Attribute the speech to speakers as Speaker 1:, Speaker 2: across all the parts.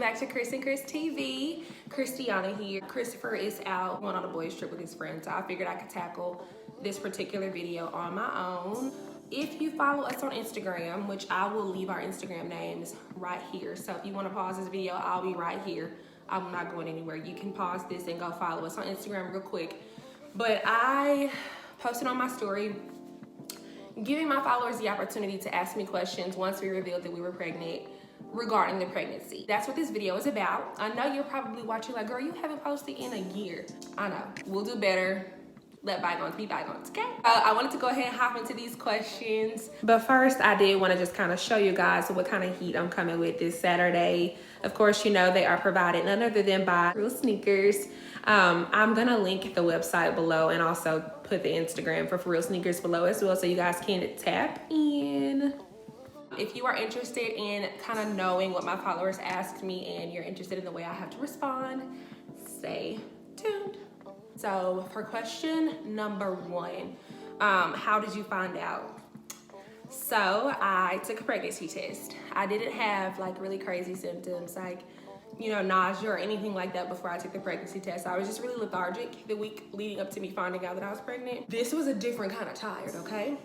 Speaker 1: back to Chris and Chris TV. Christiana here. Christopher is out going on a boys trip with his friends, so I figured I could tackle this particular video on my own. If you follow us on Instagram, which I will leave our Instagram names right here, so if you want to pause this video, I'll be right here. I'm not going anywhere. You can pause this and go follow us on Instagram real quick. But I posted on my story giving my followers the opportunity to ask me questions once we revealed that we were pregnant regarding the pregnancy. That's what this video is about. I know you're probably watching like, girl, you haven't posted in a year. I know, we'll do better. Let bygones be bygones, okay? I wanted to go ahead and hop into these questions. But first, I did want to just kind of show you guys what kind of heat I'm coming with this Saturday. Of course, you know they are provided none other than by Real Sneakers. I'm gonna link the website below and also put the Instagram for Real Sneakers below as well, so you guys can tap in. If you are interested in kind of knowing what my followers asked me and you're interested in the way I have to respond, stay tuned. So for question number one, how did you find out? So I took a pregnancy test. I didn't have like really crazy symptoms like, you know, nausea or anything like that before I took the pregnancy test. I was just really lethargic the week leading up to me finding out that I was pregnant. This was a different kind of tired, okay?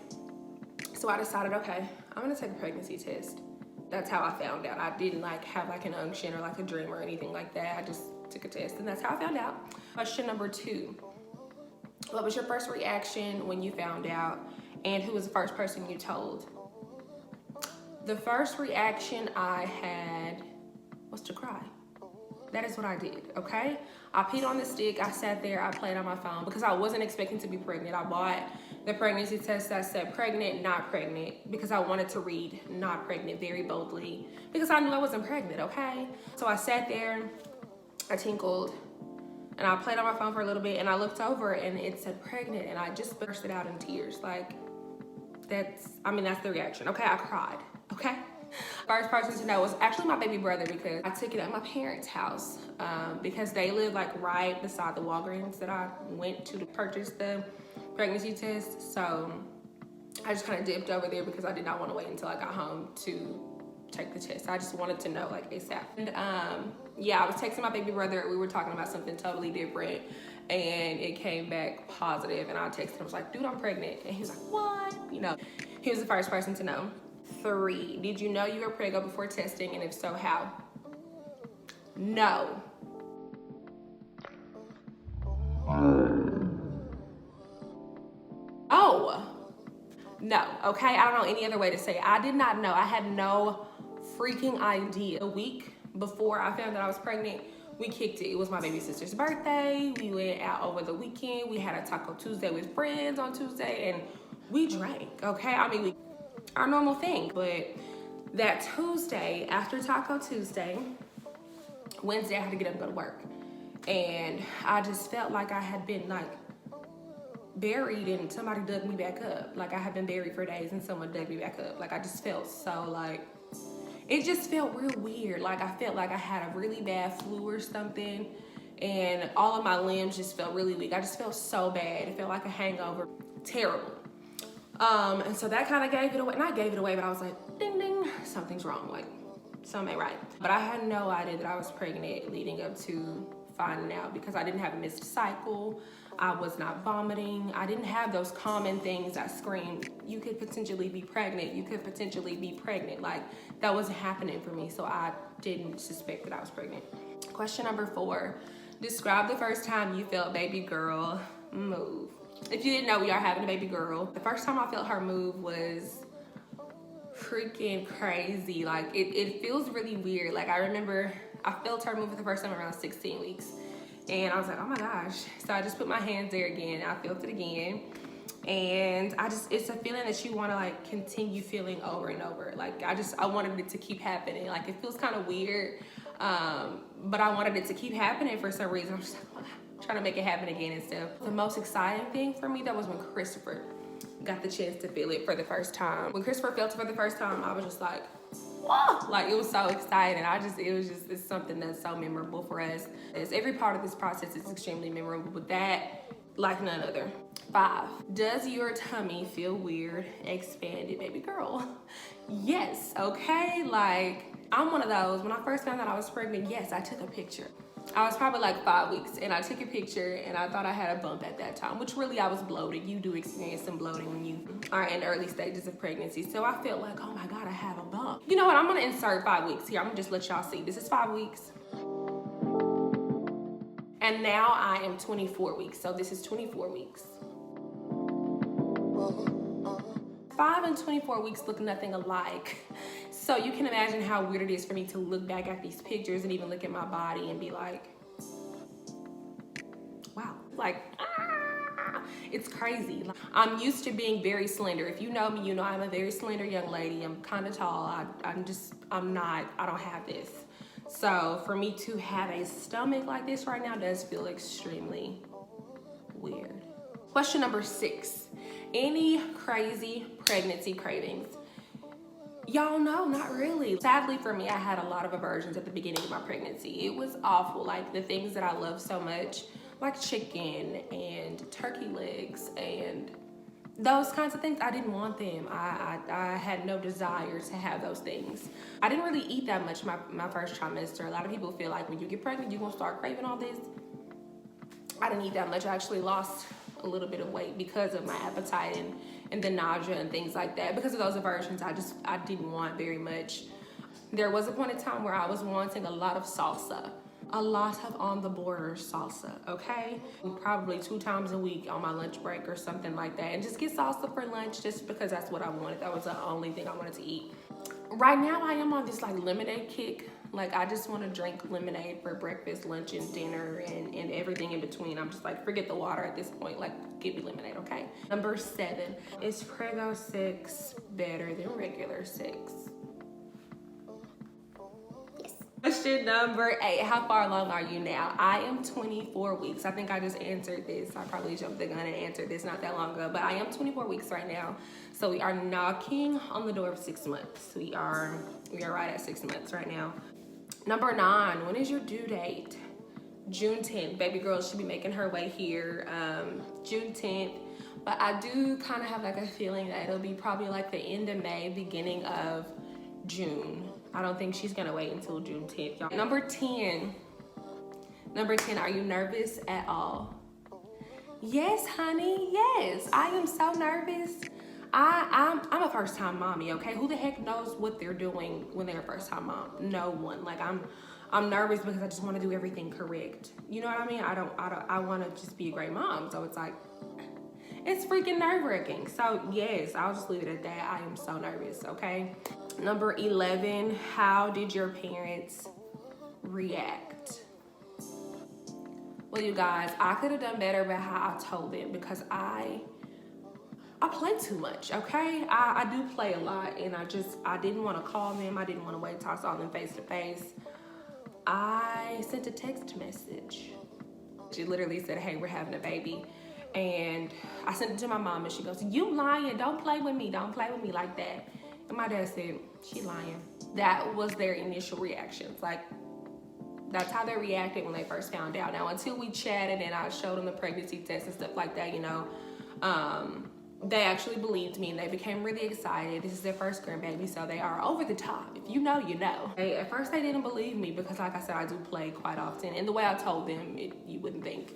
Speaker 1: So I decided, okay, I'm gonna take a pregnancy test. That's how I found out. I didn't like have like an unction or like a dream or anything like that. I just took a test and that's how I found out. Question number two, what was your first reaction when you found out and who was the first person you told? The first reaction I had was to cry. That is what I did, okay? I peed on the stick, I sat there, I played on my phone because I wasn't expecting to be pregnant. I bought the pregnancy test that said pregnant, not pregnant, because I wanted to read not pregnant very boldly because I knew I wasn't pregnant, okay? So I sat there, I tinkled, and I played on my phone for a little bit and I looked over and it said pregnant and I just bursted out in tears. Like, that's the reaction, okay? I cried, okay? First person to know was actually my baby brother because I took it at my parents' house because they live like right beside the Walgreens that I went to purchase the pregnancy test. So I just kind of dipped over there because I did not want to wait until I got home to take the test. I just wanted to know like ASAP. And yeah, I was texting my baby brother. We were talking about something totally different and it came back positive and I texted him, I was like, dude, I'm pregnant. And he was like, what? You know, he was the first person to know. 3, did you know you were pregnant before testing, and if so, how? No. Oh, no, okay? I don't know any other way to say it. I did not know. I had no freaking idea. A week before I found that I was pregnant, we kicked it. It was my baby sister's birthday. We went out over the weekend. We had a Taco Tuesday with friends on Tuesday, and we drank, okay? I mean, our normal thing. But that Tuesday, after Taco Tuesday, Wednesday I had to get up and go to work. And I just felt like I had been like buried and somebody dug me back up. Like I had been buried for days and someone dug me back up. Like I just felt so like, it just felt real weird. Like I felt like I had a really bad flu or something and all of my limbs just felt really weak. I just felt so bad. It felt like a hangover, terrible. And so that kind of gave it away. Not gave it away, but I was like, ding, ding, something's wrong. Like, something ain't right. But I had no idea that I was pregnant leading up to finding out because I didn't have a missed cycle. I was not vomiting. I didn't have those common things that scream, you could potentially be pregnant. You could potentially be pregnant. Like, that wasn't happening for me. So I didn't suspect that I was pregnant. Question number 4, describe the first time you felt baby girl move. If you didn't know, we are having a baby girl. The first time I felt her move was freaking crazy. Like it feels really weird. Like I remember I felt her move for the first time around 16 weeks. And I was like, oh my gosh. So I just put my hands there again. I felt it again. And it's a feeling that you want to like continue feeling over and over. Like I wanted it to keep happening. Like it feels kind of weird. But I wanted it to keep happening for some reason. I'm just like, oh, trying to make it happen again and stuff. The most exciting thing for me, that was when Christopher got the chance to feel it for the first time. When Christopher felt it for the first time, I was just like, whoa! Like it was so exciting. It's something that's so memorable for us. Every part of this process is extremely memorable, but that, like none other. 5, does your tummy feel weird, expanded, baby girl? Yes, okay? Like, I'm one of those, when I first found out I was pregnant, yes, I took a picture. I was probably like 5 weeks and I took a picture and I thought I had a bump at that time, which really I was bloated. You do experience some bloating when you are in early stages of pregnancy. So I felt like, oh my God, I have a bump. You know what, I'm gonna insert 5 weeks here. I'm gonna just let y'all see. This is 5 weeks. And now I am 24 weeks. So this is 24 weeks. 5 and 24 weeks look nothing alike. So you can imagine how weird it is for me to look back at these pictures and even look at my body and be like, wow, like, it's crazy. I'm used to being very slender. If you know me, you know I'm a very slender young lady. I'm kind of tall. I don't have this. So for me to have a stomach like this right now does feel extremely weird. Question number 6. Any crazy pregnancy cravings? Y'all know, not really. Sadly for me, I had a lot of aversions at the beginning of my pregnancy. It was awful. Like the things that I love so much, like chicken and turkey legs and those kinds of things, I didn't want them. I had no desire to have those things. I didn't really eat that much my first trimester. A lot of people feel like when you get pregnant, you're gonna start craving all this. I didn't eat that much. I actually lost a little bit of weight because of my appetite and the nausea and things like that. Because of those aversions, I didn't want very much. There was a point in time where I was wanting a lot of salsa. A lot of on the border salsa, okay? Probably 2 times a week on my lunch break or something like that. And just get salsa for lunch just because that's what I wanted. That was the only thing I wanted to eat. Right now I am on this like lemonade kick. Like I just want to drink lemonade for breakfast, lunch, and dinner and everything in between. I'm just like, forget the water at this point. Like, give me lemonade, okay? Number 7, is Prego 6 better than regular 6? Question number 8, how far along are you now? I am 24 weeks. I think I just answered this. I probably jumped the gun and answered this not that long ago, but I am 24 weeks right now. So we are knocking on the door of 6 months. We are right at 6 months right now. Number 9, when is your due date? June 10th. Baby girl should be making her way here June 10th. But I do kind of have like a feeling that it'll be probably like the end of May, beginning of June. I don't think she's gonna wait until June 10th, y'all. Number 10, are you nervous at all? Yes, honey, yes. I am so nervous. I'm a first time mommy, okay? Who the heck knows what they're doing when they're a first time mom? No one. Like I'm nervous because I just want to do everything correct. You know what I mean? I want to just be a great mom. So it's like, it's freaking nerve-wracking. So yes, I'll just leave it at that. I am so nervous, okay? Number 11, how did your parents react? Well, you guys, I could have done better about how I told them because I play too much, okay? I do play a lot and I didn't want to call them. I didn't want to wait till I saw them face to face. I sent a text message. She literally said, hey, we're having a baby. And I sent it to my mom and she goes, you lying, don't play with me like that. And my dad said, she lying. That was their initial reactions. Like, that's how they reacted when they first found out. Now, until we chatted and I showed them the pregnancy test and stuff like that, you know, they actually believed me and they became really excited. This is their first grandbaby, so they are over the top. If you know, you know. At first, they didn't believe me because, like I said, I do play quite often. And the way I told them, you wouldn't think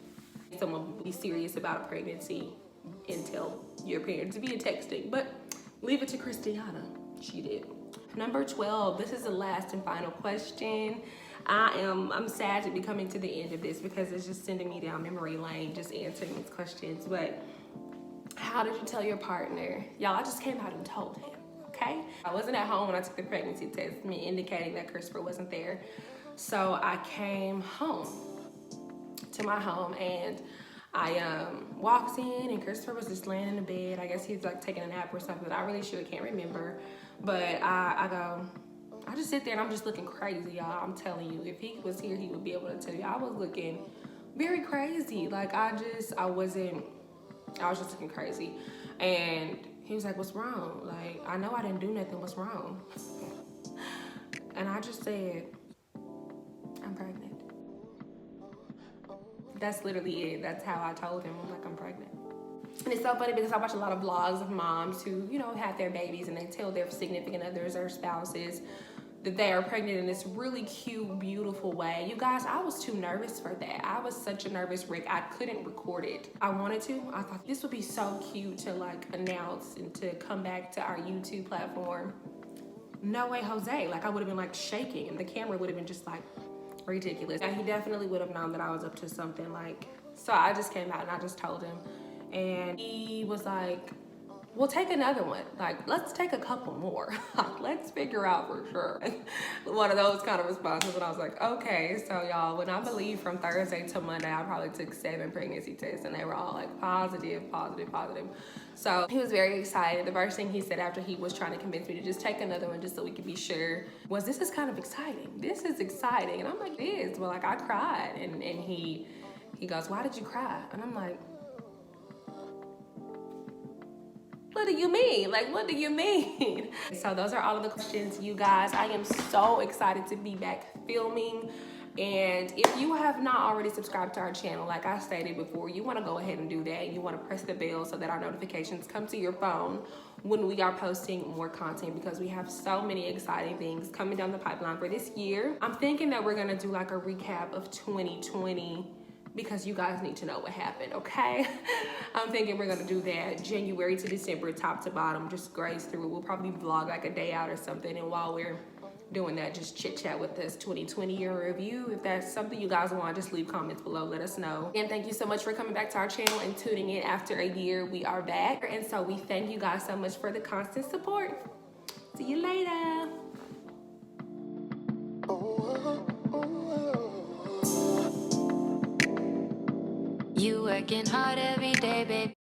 Speaker 1: someone would be serious about a pregnancy until your parents via texting. But leave it to Christiana. She did. Number 12, this is the last and final question. I'm sad to be coming to the end of this because it's just sending me down memory lane just answering these questions. But how did you tell your partner? Y'all, I just came out and told him, okay? I wasn't at home when I took the pregnancy test, me indicating that Christopher wasn't there. So I came home to my home and I walked in and Christopher was just laying in the bed. I guess he's like taking a nap or something. I really sure can't remember. But I just sit there and I'm just looking crazy, y'all. I'm telling you, if he was here, he would be able to tell you. I was looking very crazy. Like I was just looking crazy. And he was like, what's wrong? Like, I know I didn't do nothing. What's wrong? And I just said, I'm pregnant. That's literally it. That's how I told him. I'm like, I'm pregnant. And it's so funny because I watch a lot of vlogs of moms who, you know, have their babies and they tell their significant others or spouses that they are pregnant in this really cute, beautiful way. You guys, I was too nervous for that. I was such a nervous wreck. I couldn't record it. I wanted to. I thought this would be so cute to like announce and to come back to our YouTube platform. No way, Jose. Like I would have been like shaking and the camera would have been just like ridiculous. And he definitely would have known that I was up to something. Like, so I just came out and I just told him. And he was like, we'll take another one. Like, let's take a couple more. Let's figure out for sure. One of those kind of responses. And I was like, okay. So y'all, when I believe from Thursday to Monday, I probably took 7 pregnancy tests and they were all like positive, positive, positive. So he was very excited. The first thing he said after he was trying to convince me to just take another one just so we could be sure was, this is kind of exciting. This is exciting. And I'm like, it is. Well, like I cried. And he goes, why did you cry? And I'm like, what do you mean? Like, what do you mean? So those are all of the questions, you guys. I am so excited to be back filming. And if you have not already subscribed to our channel, like I stated before, you want to go ahead and do that. You want to press the bell so that our notifications come to your phone when we are posting more content, because we have so many exciting things coming down the pipeline for this year. I'm thinking that we're going to do like a recap of 2020 because you guys need to know what happened, okay? I'm thinking we're gonna do that January to December, top to bottom, just graze through it. We'll probably vlog like a day out or something, and while we're doing that, just chit chat with this 2020 year review. If that's something you guys want, just leave comments below, let us know. And thank you so much for coming back to our channel and tuning in after a year. We are back, and so we thank you guys so much for the constant support. See you later.
Speaker 2: You working hard every day, babe.